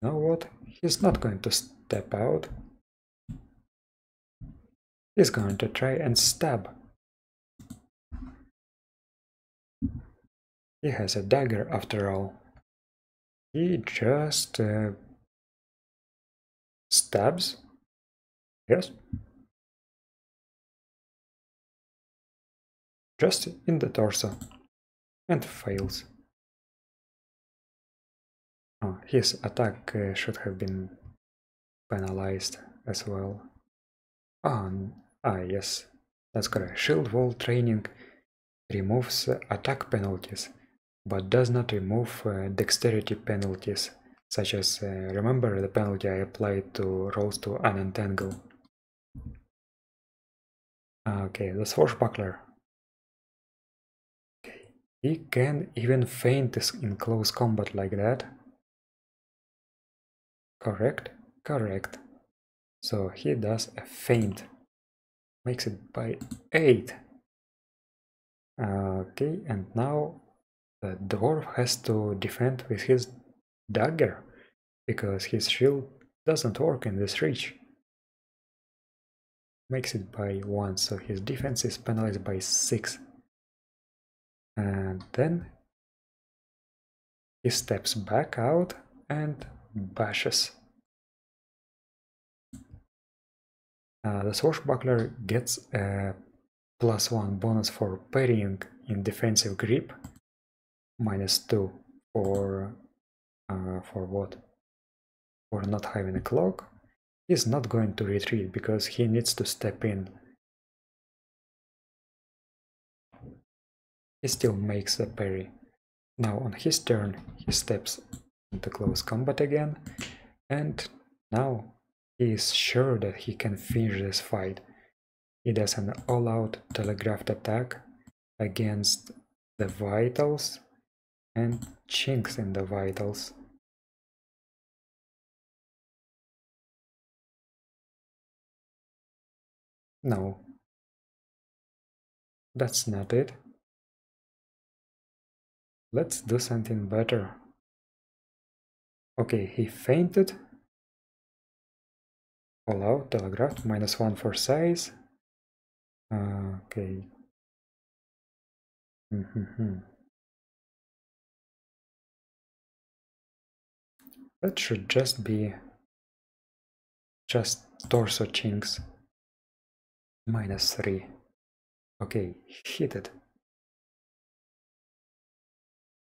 You know what? He's not going to step out. He's going to try and stab. He has a dagger after all. He just stabs. Yes. Just in the torso. And fails. Oh, his attack should have been penalized as well. Yes, that's correct. Shield wall training removes attack penalties, but does not remove dexterity penalties, such as, remember the penalty I applied to rolls to unentangle. Okay, the swashbuckler. Okay, he can even feint in close combat like that. Correct? Correct. So he does a feint. Makes it by 8. Okay, and now the dwarf has to defend with his dagger, because his shield doesn't work in this reach. Makes it by 1, so his defense is penalized by 6. And then he steps back out and bashes. The swashbuckler gets a +1 bonus for parrying in defensive grip, -2 for what? For not having a cloak. He's not going to retreat because he needs to step in. He still makes a parry. Now on his turn he steps into close combat again, and now he is sure that he can finish this fight. He does an all-out telegraphed attack against the vitals and chinks in the vitals. No, that's not it. Let's do something better. Okay, he fainted. All out, telegraphed, -1 for size. Okay. That should just be torso chinks. -3. Okay, hit it.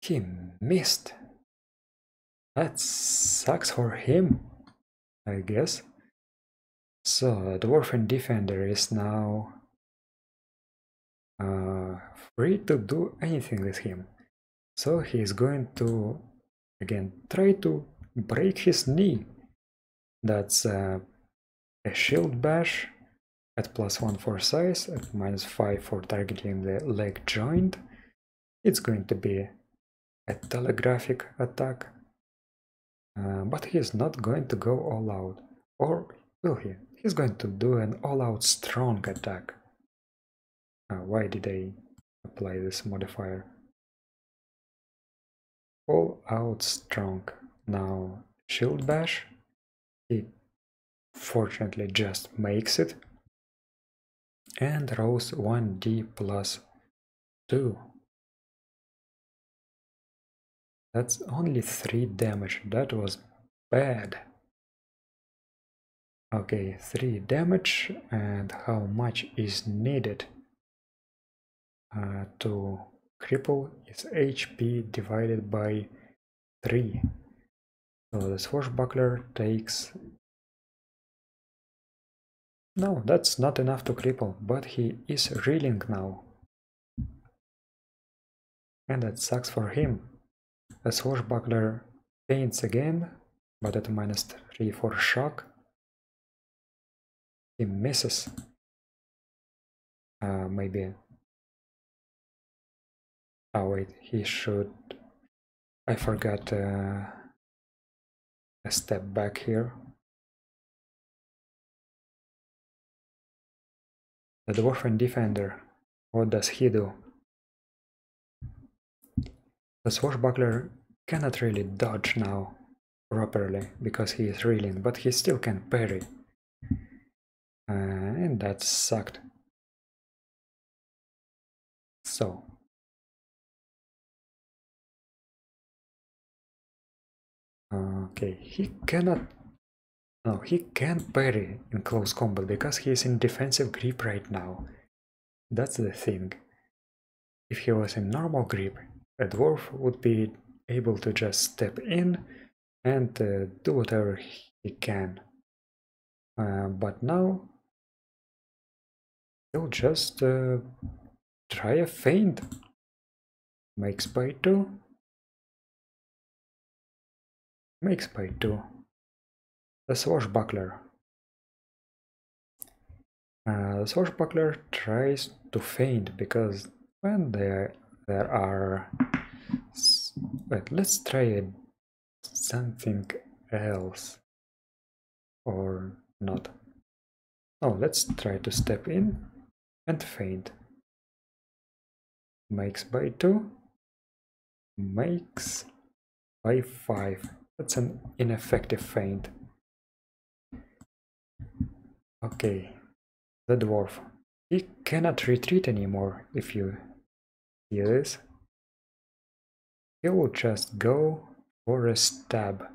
He missed. That sucks for him, I guess. So, Dwarfen Defender is now free to do anything with him. So he is going to, again, try to break his knee. That's a shield bash at +1 for size, at -5 for targeting the leg joint. It's going to be a telegraphic attack. But he's not going to go all out. Or will he? He's going to do an all-out strong attack. Why did I apply this modifier? All-out strong. Now, shield bash. He fortunately just makes it. And rolls 1d +2. That's only 3 damage. That was bad. Okay, 3 damage, and how much is needed? to cripple is HP divided by 3. So the swashbuckler takes... No, that's not enough to cripple, but he is reeling now. And that sucks for him. The swashbuckler faints again, but at -3 for shock. He misses. Maybe... Oh wait, he should... I forgot a step back here. The dwarf and defender, what does he do? The swashbuckler cannot really dodge now properly because he is reeling, but he still can parry. And that sucked. So... okay, he cannot... No, he can't parry in close combat because he is in defensive grip right now. That's the thing. If he was in normal grip, a dwarf would be able to just step in and do whatever he can. But now he'll just try a feint. Makes by 2. Makes by 2. The swashbuckler. The swashbuckler tries to feint because when there are... Wait, let's try something else. Or not. Oh, let's try to step in and feint. Makes by 2. Makes by 5. That's an ineffective feint. Okay, the dwarf. He cannot retreat anymore if you see this. He will just go for a stab.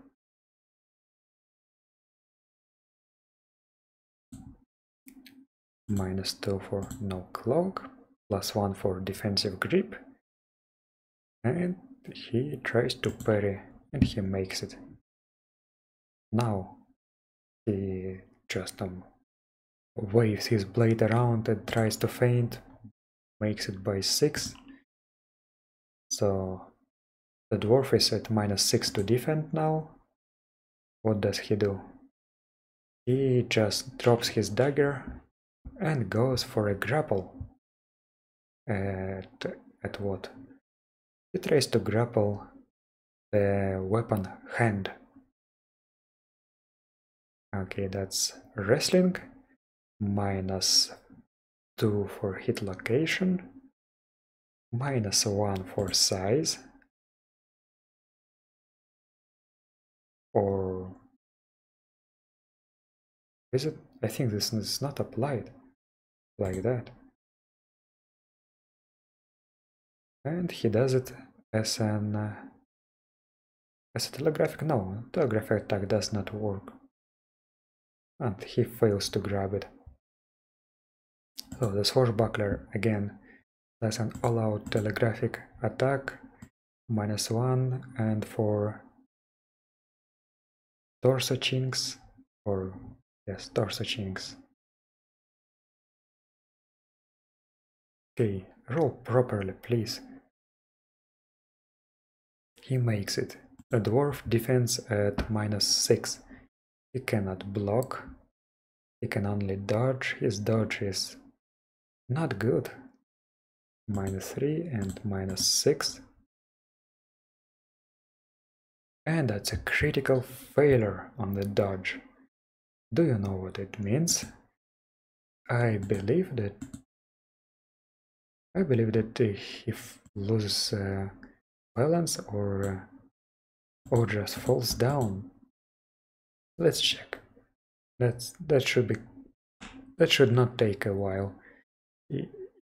-2 for no cloak, +1 for defensive grip. And he tries to parry, and he makes it. Now he just waves his blade around and tries to feint, makes it by 6. So the dwarf is at -6 to defend now. What does he do? He just drops his dagger and goes for a grapple. At what? He tries to grapple the weapon hand. Okay, that's wrestling. -2 for hit location. -1 for size. Or is it? I think this is not applied like that. And he does it as a telegraphic. No, telegraphic attack does not work. And he fails to grab it. So the swashbuckler again does an all-out telegraphic attack, -1, and for torso chinks, or yes, torso chinks. Okay, roll properly, please. He makes it. The dwarf defends at -6. He cannot block. He can only dodge. His dodge is not good. -3 and -6. And that's a critical failure on the dodge. Do you know what it means? I believe that he loses balance or just falls down. Let's check. That should not take a while.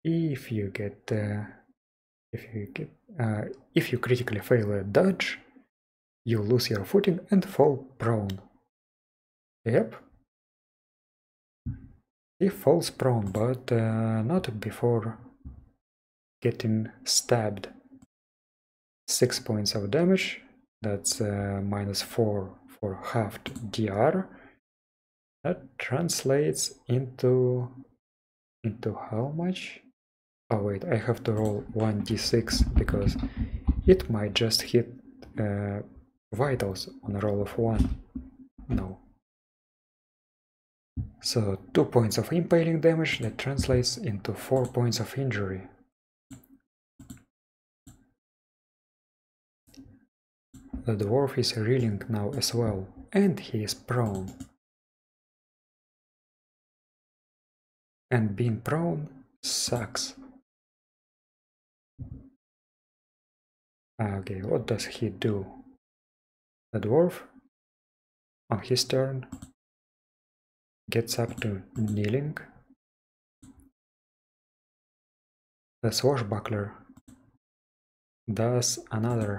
If you critically fail a dodge, you lose your footing and fall prone. Yep. He falls prone, but not before getting stabbed. 6 points of damage, that's -4 for halved DR. That translates into how much? Oh wait, I have to roll 1d6 because it might just hit vitals on a roll of 1. No. So 2 points of impaling damage, that translates into 4 points of injury. The dwarf is reeling now as well, and he is prone. And being prone sucks. Okay, what does he do? The dwarf, on his turn, gets up to kneeling. The swashbuckler does another.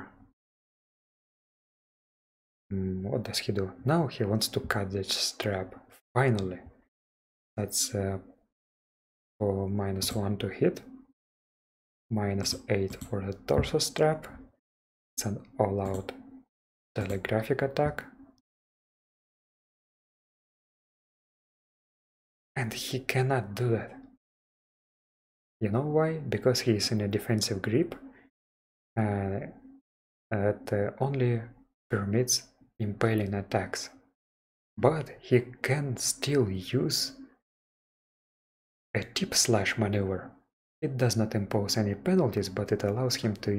What does he do? Now he wants to cut the strap. Finally. That's for -1 to hit. -8 for the torso strap. It's an all-out telegraphic attack. And he cannot do that. You know why? Because he is in a defensive grip that only permits impaling attacks. But he can still use a tip slash maneuver. It does not impose any penalties, but it allows him to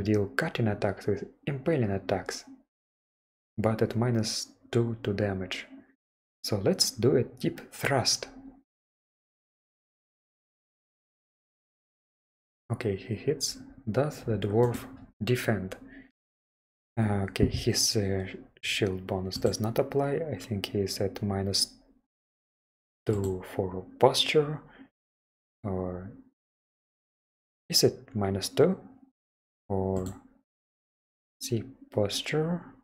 deal cutting attacks with impaling attacks, but at -2 to damage. So let's do a tip thrust. Okay, he hits. Does the dwarf defend? Okay, his shield bonus does not apply. I think he is at -2 for posture. Or is it -2? Or see, posture.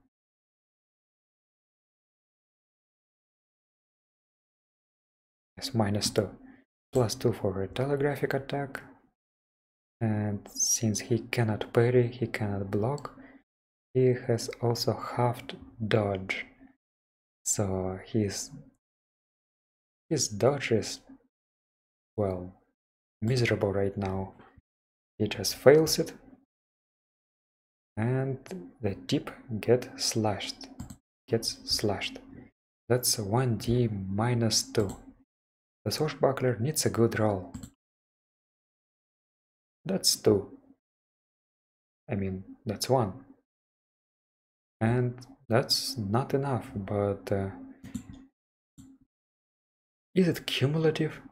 Yes, -2. +2 for a telegraphic attack. And since he cannot parry, he cannot block, he has also halved dodge. So his dodge is, well, miserable right now. He just fails it, and the tip gets slashed. That's 1d -2. The swashbuckler needs a good roll. That's 2. I mean, that's 1. And that's not enough, but is it cumulative?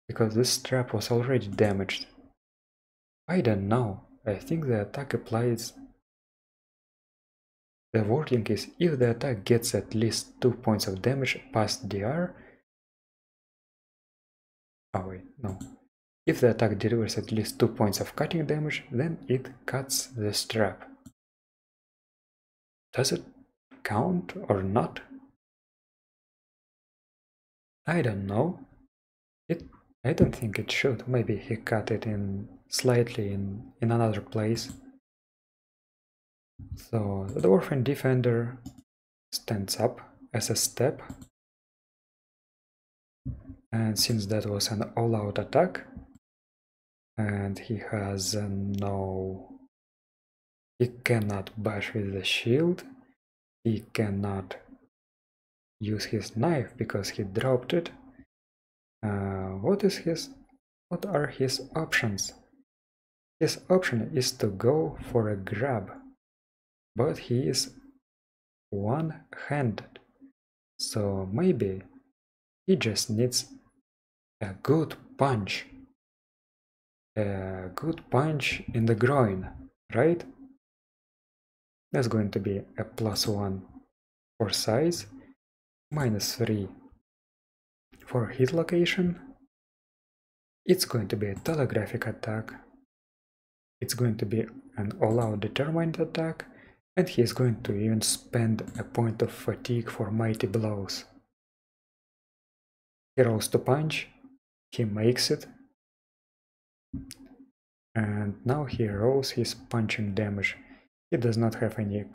Because this strap was already damaged. I don't know. I think the attack applies. The wording is if the attack gets at least 2 points of damage past DR. Oh wait, no. If the attack delivers at least 2 points of cutting damage, then it cuts the strap. Does it count or not? I don't know. I don't think it should. Maybe he cut it in slightly in another place. So the dwarven defender stands up as a step. And since that was an all-out attack, and he has he cannot bash with the shield, he cannot use his knife because he dropped it. What are his options? His option is to go for a grab, but he is one-handed, so maybe he just needs a good punch in the groin, right? That's going to be a +1 for size, -3 for hit location. It's going to be a telegraphic attack. It's going to be an all-out determined attack, and he is going to even spend a point of fatigue for mighty blows. He rolls to punch, he makes it, and now he rolls his punching damage. He does not have any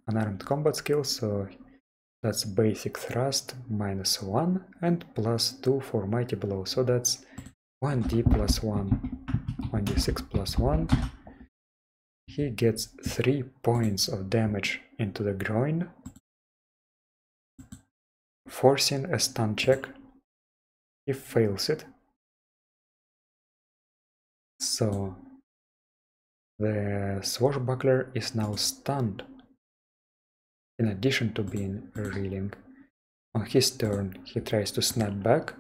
unarmed combat skills, so that's basic thrust -1 and +2 for mighty blow, so that's 1d plus 1, 1d6 plus 1. He gets 3 points of damage into the groin, forcing a stun check. He fails it. So the swashbuckler is now stunned. In addition to being reeling. On his turn, he tries to snap back.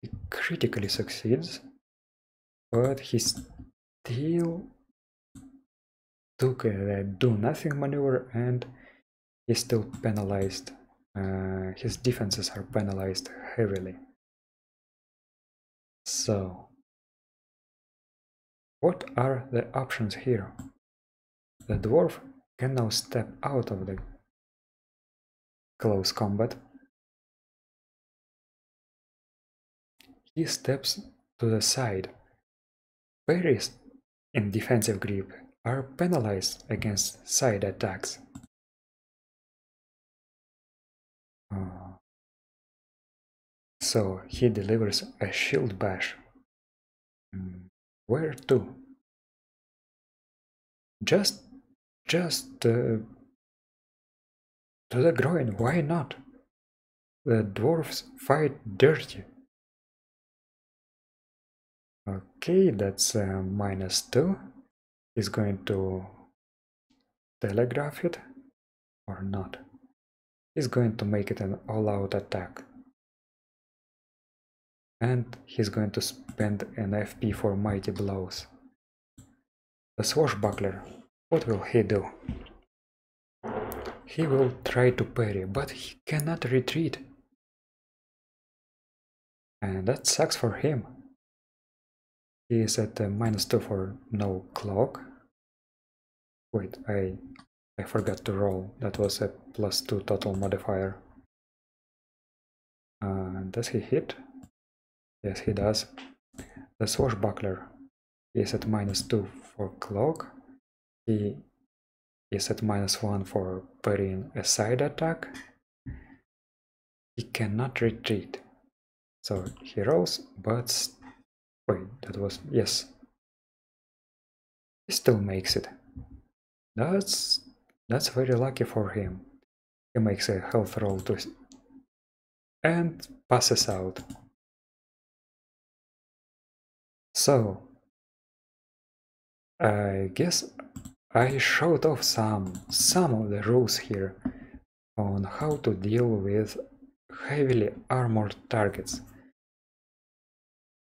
He critically succeeds, but he still took a do-nothing maneuver and he's still penalized. His defenses are penalized heavily. So, what are the options here? The dwarf can now step out of the close combat. He steps to the side. Parries in defensive grip are penalized against side attacks. So he delivers a shield bash. Where to? Just to the groin, why not? The dwarves fight dirty. Okay, that's -2. He's going to telegraph it or not. He's going to make it an all-out attack. And he's going to spend an FP for mighty blows. The swashbuckler, what will he do? He will try to parry, but he cannot retreat. And that sucks for him. He is at -2 for no cloak. Wait, I forgot to roll. That was a +2 total modifier. Does he hit? Yes, he does. The swashbuckler is at -2 for cloak. He is at -1 for parrying a side attack. He cannot retreat. So he rolls, but wait, that was, yes. He still makes it. That's very lucky for him. He makes a health roll and passes out. So I guess I showed off some of the rules here on how to deal with heavily armored targets.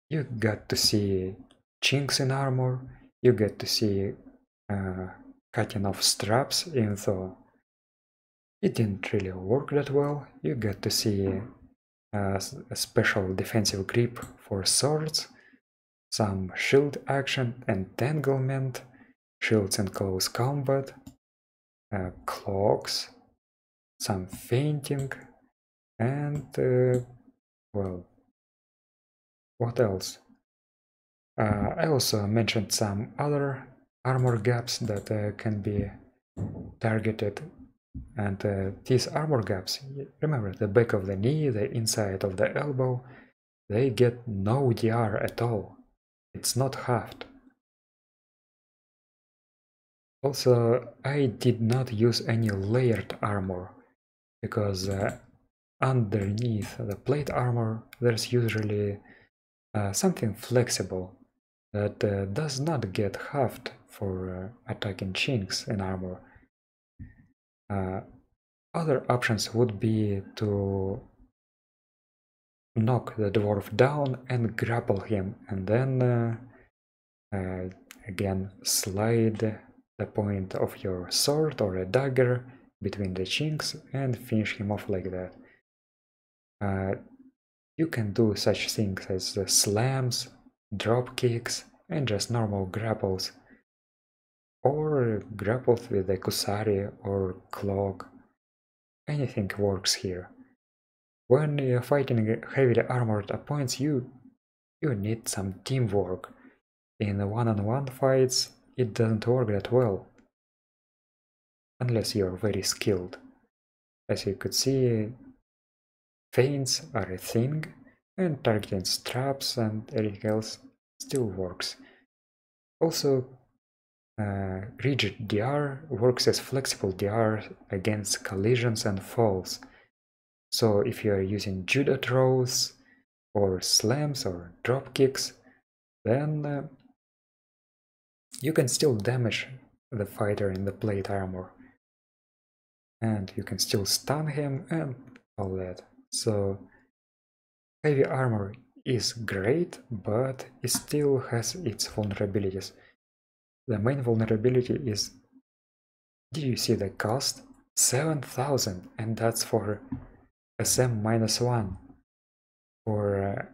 You got to see chinks in armor, you get to see cutting off straps, even though it didn't really work that well. You get to see a special defensive grip for swords, some shield action, entanglement, shields in close combat, cloaks, some fainting, and well, what else? I also mentioned some other armor gaps that can be targeted, and these armor gaps, remember, the back of the knee, the inside of the elbow, they get no DR at all. It's not halved. Also, I did not use any layered armor, because underneath the plate armor there's usually something flexible that does not get halved for attacking chinks in armor. Other options would be to knock the dwarf down and grapple him, and then again slide the point of your sword or a dagger between the chinks and finish him off like that. You can do such things as slams, drop kicks, and just normal grapples, or grapples with a kusari or cloak. Anything works here. When you're fighting heavily armored opponents, you need some teamwork. In one-on-one fights, it doesn't work that well, unless you're very skilled. As you could see, feints are a thing, and targeting traps and everything else still works. Also, rigid DR works as flexible DR against collisions and falls. So if you are using judo throws or slams or drop kicks, then you can still damage the fighter in the plate armor. And you can still stun him and all that. So heavy armor is great, but it still has its vulnerabilities. The main vulnerability is, did you see the cost? 7,000, and that's for SM-1 for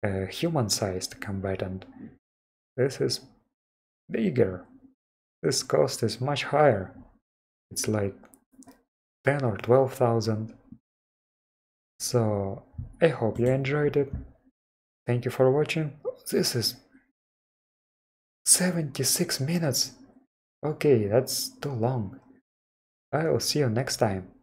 a human-sized combatant. This is bigger. This cost is much higher. It's like 10 or 12,000. So I hope you enjoyed it. Thank you for watching. This is 76 minutes. Okay, that's too long. I will see you next time.